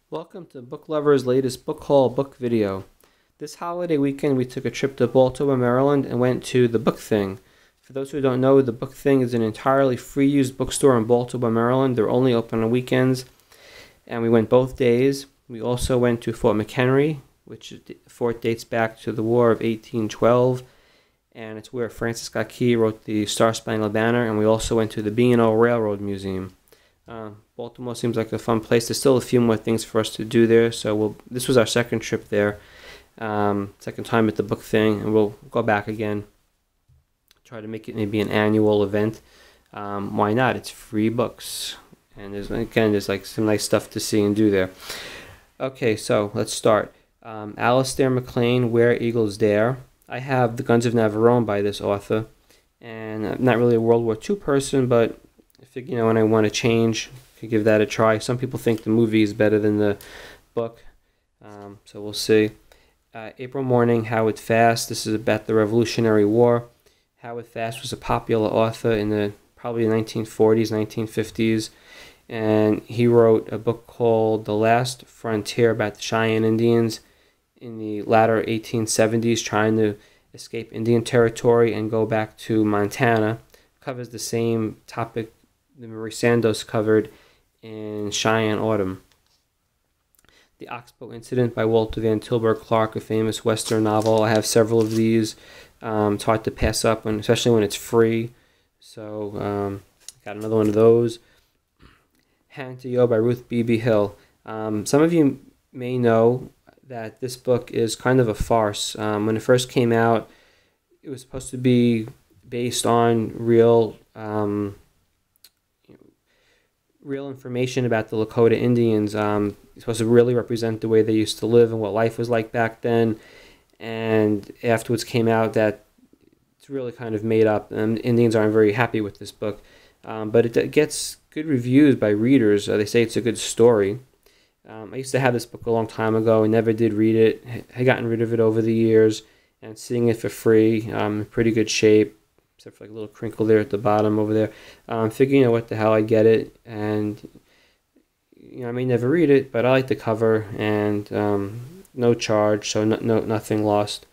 Welcome to Book Lover's latest book haul book video. This holiday weekend we took a trip to Baltimore, Maryland and went to the Book Thing. For those who don't know, the Book Thing is an entirely free used bookstore in Baltimore, Maryland. They're only open on weekends, and we went both days. We also went to Fort McHenry, which fort dates back to the War of 1812, and it's where Francis Scott Key wrote the Star-Spangled Banner, and we also went to the B&O Railroad Museum. Baltimore seems like a fun place. There's still a few more things for us to do there, so this was our second trip there, second time at the Book Thing, and we'll go back again. Try to make it maybe an annual event. Why not? It's free books, and there's like some nice stuff to see and do there. Okay, so let's start. Alistair MacLean, Where Eagles Dare. I have The Guns of Navarone by this author, and I'm not really a World War II person, but I figure, when I want to change, I could give that a try. Some people think the movie is better than the book, so we'll see. April Morning, Howard Fast. This is about the Revolutionary War. Howard Fast was a popular author in the probably 1940s, 1950s, and he wrote a book called The Last Frontier about the Cheyenne Indians in the latter 1870s, trying to escape Indian territory and go back to Montana. Covers the same topic that Marie Sandos covered in Cheyenne Autumn. The Oxbow Incident by Walter Van Tilburg Clarke, a famous Western novel. I have several of these. It's hard to pass up, especially when it's free. So, got another one of those. Hand to Yo by Ruth B.B. Hill. Some of you may know that this book is kind of a farce. When it first came out, it was supposed to be based on real information about the Lakota Indians. It's supposed to really represent the way they used to live and what life was like back then. And afterwards came out that it's really kind of made up, and Indians aren't very happy with this book. But it gets good reviews by readers. They say it's a good story. I used to have this book a long time ago and never did read it. I gotten rid of it over the years, and seeing it for free, in pretty good shape, except for like a little crinkle there at the bottom over there. Figuring, what the hell, I get it, and I may never read it, but I like the cover, and no charge, so nothing lost.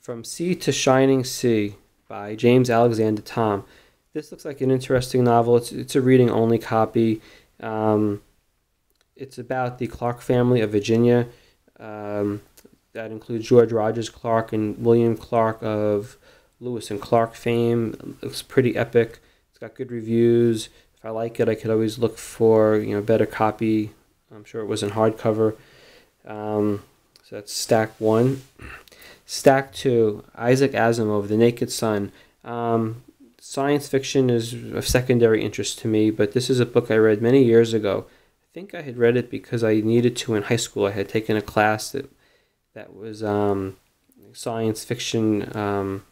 From Sea to Shining Sea by James Alexander Thom. This looks like an interesting novel. It's a reading only copy. It's about the Clarke family of Virginia. That includes George Rogers Clarke and William Clarke of Lewis and Clark fame. It looks pretty epic. It's got good reviews. If I like it, I could always look for a better copy. I'm sure it was in hardcover. So that's Stack 1. Stack 2, Isaac Asimov, The Naked Sun. Science fiction is of secondary interest to me, but this is a book I read many years ago. I think I had read it because I needed to in high school. I had taken a class that was science fiction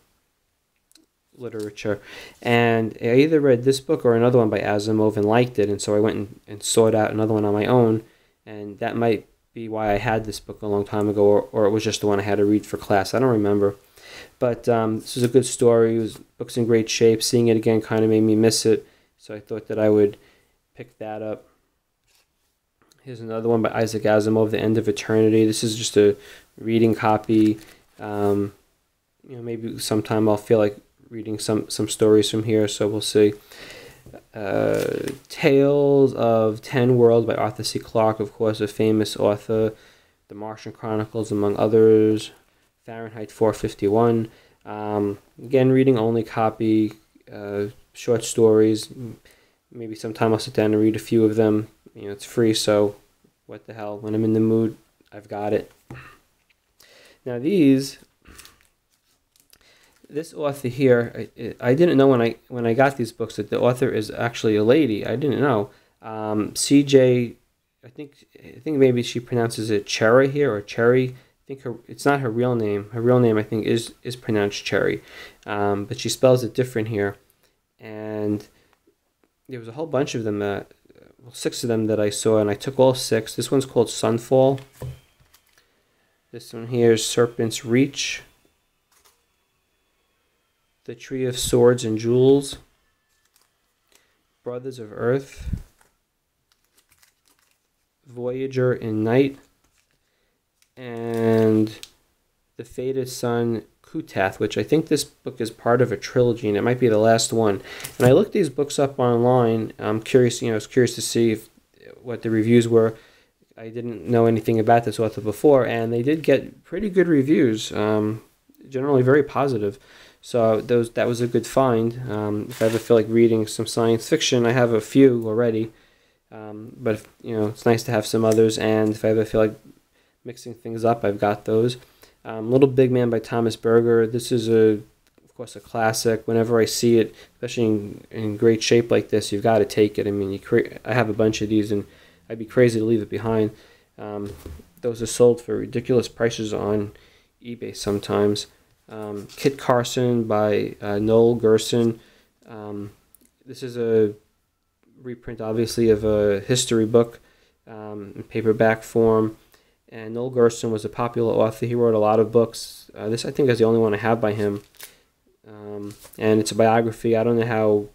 literature, and I either read this book or another one by Asimov and liked it, and so I went and sought out another one on my own, and that might be why I had this book a long time ago, or it was just the one I had to read for class. I don't remember, but this is a good story. Book's in great shape. Seeing it again kind of made me miss it, so I thought that I would pick that up. Here's another one by Isaac Asimov, The End of Eternity. This is just a reading copy. Maybe sometime I'll feel like reading some stories from here, so we'll see. Tales of 10 Worlds by Arthur C. Clarke, of course, a famous author. The Martian Chronicles, among others. Fahrenheit 451. Again, reading only copy. Short stories. Maybe sometime I'll sit down and read a few of them. It's free, so what the hell. When I'm in the mood, I've got it. Now this author here, I didn't know when I got these books that the author is actually a lady. I didn't know. CJ, I think maybe she pronounces it Cherry here, or Cherry. I think it's not her real name. Her real name, I think, is pronounced Cherry, but she spells it different here. And there was a whole bunch of them, 6 of them that I saw, and I took all 6. This one's called Sunfall. This one here is Serpent's Reach. The Tree of Swords and Jewels. Brothers of Earth. Voyager in Night, and The Fated Son Kutath, which I think this book is part of a trilogy, and it might be the last one. And I looked these books up online. I'm curious, I was curious to see what the reviews were. I didn't know anything about this author before, and they did get pretty good reviews, generally very positive. So that was a good find. If I ever feel like reading some science fiction, I have a few already. But if, it's nice to have some others, and if I ever feel like mixing things up, I've got those. Little Big Man by Thomas Berger. This is of course a classic. Whenever I see it, especially in great shape like this, you've got to take it. I mean, I have a bunch of these, and I'd be crazy to leave it behind. Those are sold for ridiculous prices on eBay sometimes. Kit Carson by Noel Gerson. This is a reprint, obviously, of a history book in paperback form. And Noel Gerson was a popular author. He wrote a lot of books. This, I think, is the only one I have by him. And it's a biography. I don't know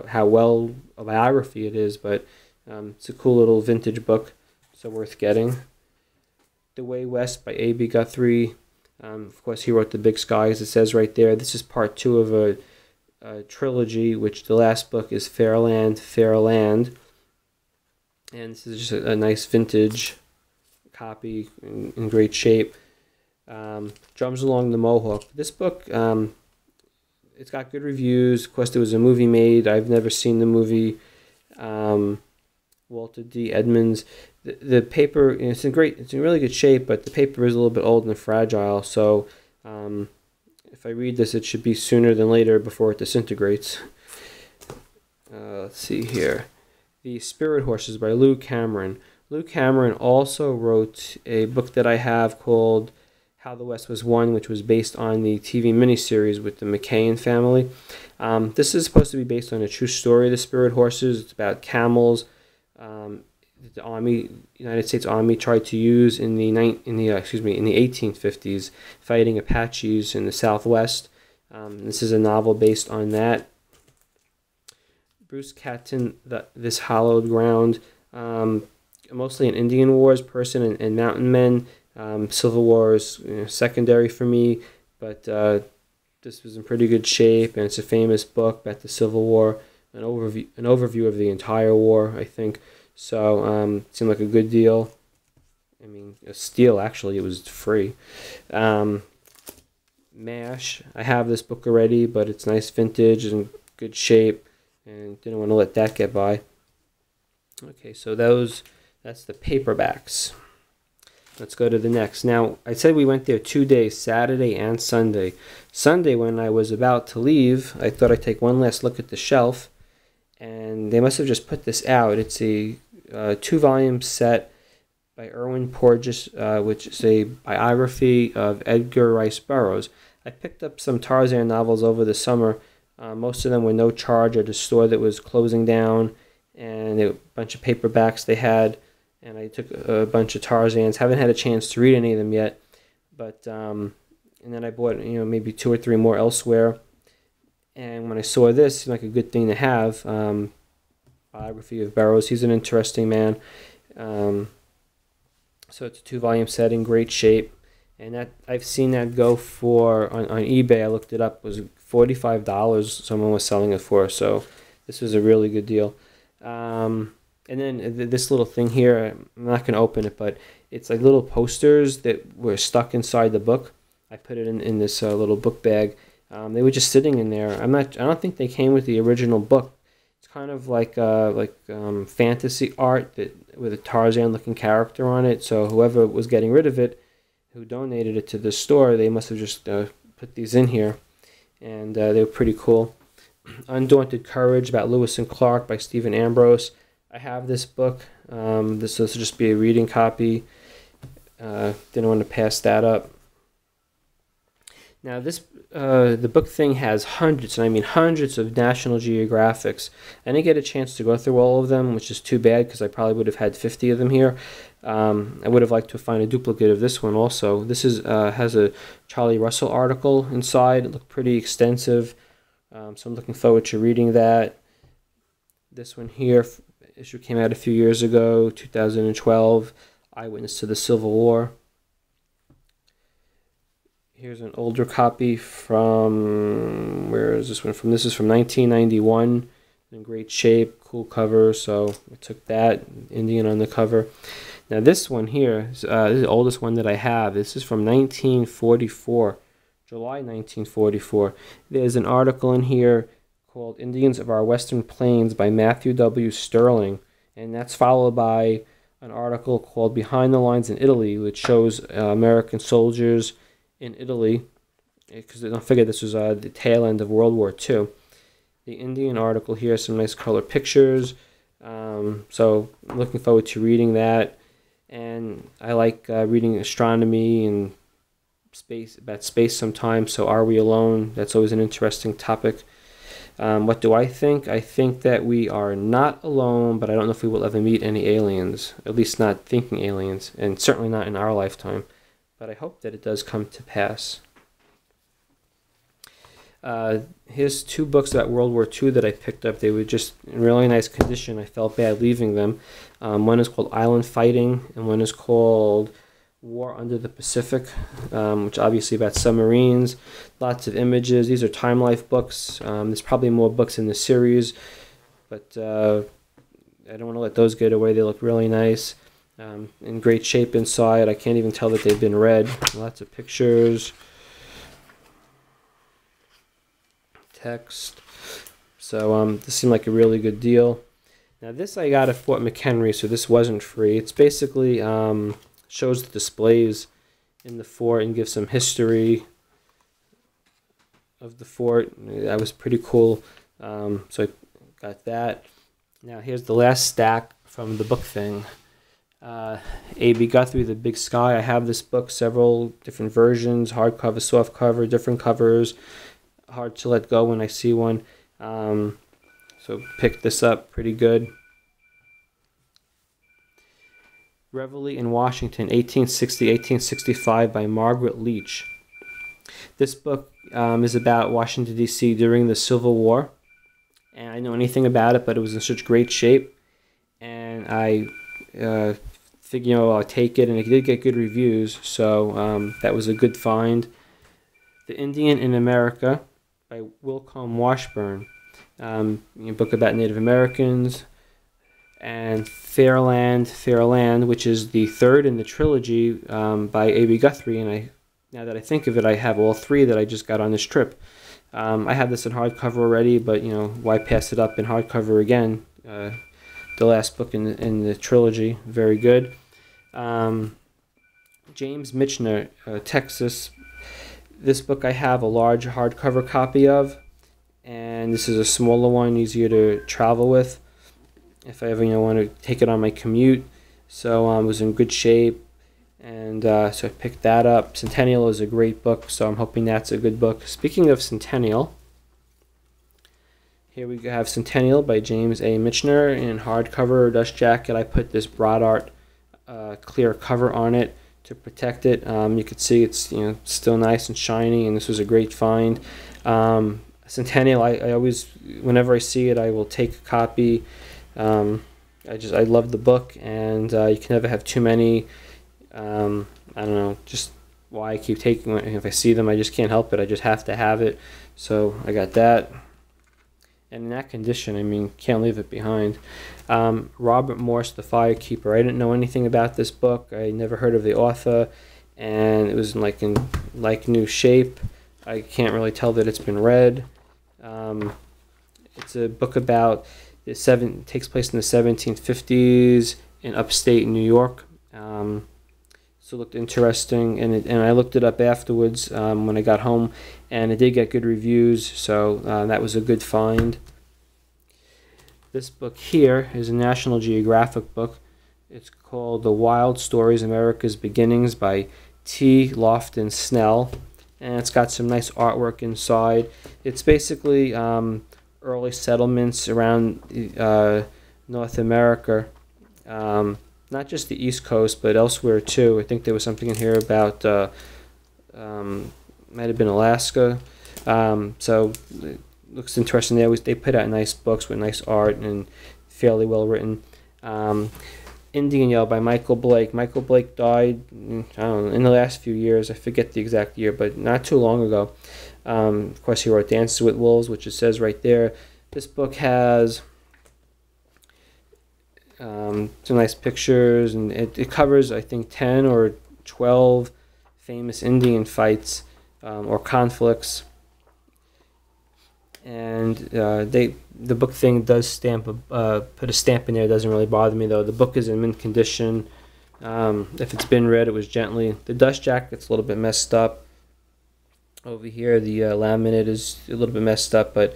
how well a biography it is, but it's a cool little vintage book, so worth getting. The Way West by A.B. Guthrie. Of course, he wrote The Big Sky, as it says right there. This is part 2 of a trilogy, which the last book is Fairland, Fairland. And this is just a nice vintage copy in great shape. Drums Along the Mohawk. This book, it's got good reviews. Of course, there was a movie made. I've never seen the movie. Walter D. Edmonds. The paper, it's in really good shape, but the paper is a little bit old and fragile. So if I read this, it should be sooner than later before it disintegrates. Let's see here. The Spirit Horses by Lou Cameron. Lou Cameron also wrote a book that I have called How the West Was Won, which was based on the TV miniseries with the McCain family. This is supposed to be based on a true story, The Spirit Horses. It's about camels that the United States Army tried to use in the 1850s, fighting Apaches in the Southwest. This is a novel based on that. Bruce Catton, This Hallowed Ground. Mostly an Indian Wars person and Mountain Men. Civil War is secondary for me, but this was in pretty good shape, and it's a famous book about the Civil War, an overview of the entire war, I think. So it seemed like a good deal. I mean, a steal, actually. It was free. MASH. I have this book already, but it's nice vintage and good shape, and didn't want to let that get by. Okay, so that's the paperbacks. Let's go to the next. Now, I said we went there 2 days, Saturday and Sunday. Sunday, when I was about to leave, I thought I'd take one last look at the shelf, and they must have just put this out. It's a 2-volume set by Erwin Porges, which is a biography of Edgar Rice Burroughs. I picked up some Tarzan novels over the summer. Most of them were no charge at a store that was closing down, and a bunch of paperbacks they had. And I took a bunch of Tarzans. Haven't had a chance to read any of them yet, but and then I bought maybe 2 or 3 more elsewhere. And when I saw this, it seemed like a good thing to have. Biography of Burroughs. He's an interesting man. So it's a 2-volume set in great shape, and that I've seen that go for on eBay. I looked it up, was $45. Someone was selling it for. So this was a really good deal. And then this little thing here, I'm not going to open it, but it's like little posters that were stuck inside the book. I put it in this little book bag. They were just sitting in there. I don't think they came with the original book. It's kind of like fantasy art with a Tarzan-looking character on it. So whoever was getting rid of it, who donated it to the store, they must have just put these in here, and they were pretty cool. Undaunted Courage about Lewis and Clarke by Stephen Ambrose. I have this book. This will just be a reading copy. Didn't want to pass that up. Now the book thing has hundreds, and I mean hundreds of National Geographics. I didn't get a chance to go through all of them, which is too bad because I probably would have had 50 of them here. I would have liked to find a duplicate of this one also. This has a Charlie Russell article inside. It looked pretty extensive, so I'm looking forward to reading that. This one here issue came out a few years ago, 2012, Eyewitness to the Civil War. Here's an older copy from, where is this one from? This is from 1991, in great shape, cool cover, so I took that, Indian on the cover. Now this one here, this is the oldest one that I have. This is from 1944, July 1944. There's an article in here called Indians of Our Western Plains by Matthew W. Sterling, and that's followed by an article called Behind the Lines in Italy, which shows American soldiers in Italy, because don't forget this was the tail end of World War II. The Indian article here, some nice color pictures, so I'm looking forward to reading that. And I like reading astronomy and about space sometimes, so Are We Alone? That's always an interesting topic. What do I think? I think that we are not alone, but I don't know if we will ever meet any aliens, at least not thinking aliens, and certainly not in our lifetime. But I hope that it does come to pass. Here's two books about World War II that I picked up. They were just in really nice condition. I felt bad leaving them. One is called Island Fighting, and one is called War Under the Pacific, which obviously about submarines. Lots of images. These are Time Life books. There's probably more books in the series, but I don't want to let those get away. They look really nice. In great shape inside. I can't even tell that they've been read. Lots of pictures, text. So this seemed like a really good deal. Now this I got at Fort McHenry, so this wasn't free. It's basically shows the displays in the fort and gives some history of the fort. That was pretty cool. So I got that. Now here's the last stack from the book thing. A.B. Guthrie, The Big Sky. I have this book, several different versions, hardcover, softcover, different covers. Hard to let go when I see one. So picked this up, pretty good. Reveille in Washington, 1860-1865 by Margaret Leach. This book is about Washington, D.C. during the Civil War. And I didn't know anything about it, but it was in such great shape. And I figured, I'll take it, and it did get good reviews, so that was a good find. The Indian in America by Wilcom Washburn, a book about Native Americans. And Fairland, which is the third in the trilogy by A.B. Guthrie, and now that I think of it, I have all three that I just got on this trip. I have this in hardcover already, but why pass it up in hardcover again? The last book in the trilogy, very good. James Michener, Texas. This book I have a large hardcover copy of, and this is a smaller one, easier to travel with if I ever want to take it on my commute. So it was in good shape, and so I picked that up. Centennial is a great book, so I'm hoping that's a good book. Speaking of Centennial, here we have Centennial by James A. Michener in hardcover, dust jacket. I put this broad art clear cover on it to protect it. You can see it's still nice and shiny, and this was a great find. Centennial, I always, whenever I see it, I will take a copy. I love the book, and you can never have too many. I don't know, just why I keep taking them. If I see them, I just can't help it. I just have to have it. So I got that. And in that condition, can't leave it behind. Robert Morse, The Firekeeper. I didn't know anything about this book. I never heard of the author, and it was in like new shape. I can't really tell that it's been read. It's a book about takes place in the 1750s in upstate New York. So it looked interesting, and I looked it up afterwards when I got home, and it did get good reviews, so that was a good find. This book here is a National Geographic book. It's called The Wild Stories, America's Beginnings by T. Lofton Snell, and it's got some nice artwork inside. It's basically early settlements around North America, not just the East Coast, but elsewhere too. I think there was something in here about, might have been Alaska. So it looks interesting. They put out nice books with nice art and fairly well written. Indian Yell by Michael Blake. Michael Blake died, I don't know, in the last few years. I forget the exact year, but not too long ago. Of course, he wrote Dances with Wolves, which it says right there. This book has some nice pictures, and it covers, I think, 10 or 12 famous Indian fights or conflicts. And the book thing does put a stamp in there. It doesn't really bother me, though. The book is in mint condition. If it's been read, it was gently. The dust jacket's a little bit messed up. Over here, the laminate is a little bit messed up, but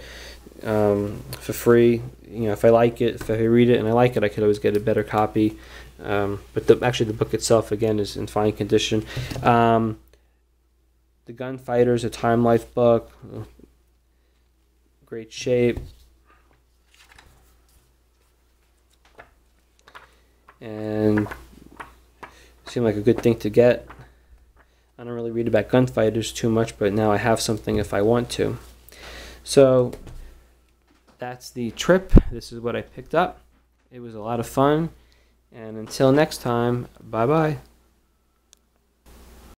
for free, if I like it, if I read it and I like it, I could always get a better copy. But actually, the book itself, again, is in fine condition. The Gunfighters, a Time Life book. Great shape. And seemed like a good thing to get. I don't really read about gunfighters too much, but now I have something if I want to. So that's the trip. This is what I picked up. It was a lot of fun. And until next time, bye-bye.